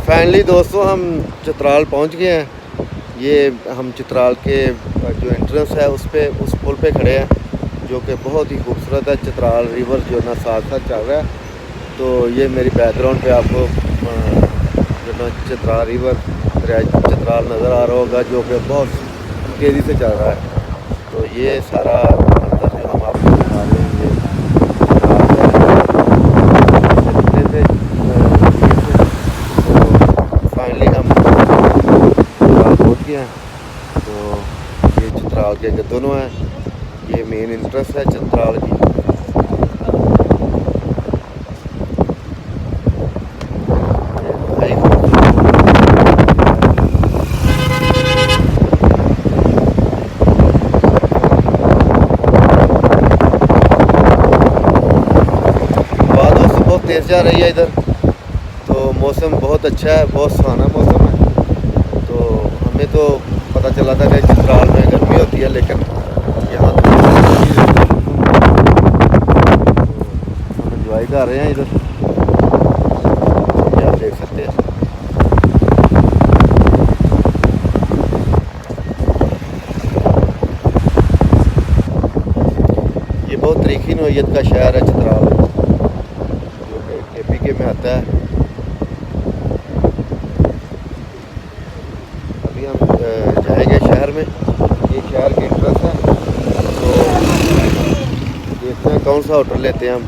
Finally दोस्तों हम चित्राल पहुंच गए हैं। ये हम चित्राल के जो एंट्रेंस है उस पुल पे खड़े हैं, जो कि बहुत ही खूबसूरत है। चित्राल रिवर जो ना साथ साथ चल रहा है। तो ये मेरी बैकग्राउंड पे आपको जो ना चित्राल रिवर चित्राल नज़र आ रहा होगा, जो कि बहुत तेज़ी से चल रहा है। तो ये सारा मंजर जो हम आपको दिखा रहे हैं, ये फाइनली हम चित्राल पहुँच गए हैं। तो ये चित्राल के दोनों हैं, ये मेन इंटरेस्ट है चित्राल की। तेज़ जा रही है इधर, तो मौसम बहुत अच्छा है, बहुत सुहाना मौसम है। तो हमें तो पता चला था कि चित्राल में गर्मी होती है, लेकिन यहाँ तो हम एंजॉय कर रहे हैं इधर, आप देख सकते हैं। ये बहुत तारीखी नौइयत का शहर है चित्राल, में आता है। अभी हम जाएंगे शहर में, ये शहर की एंट्रेंस है। तो देखते हैं कौन सा होटल लेते हैं हम।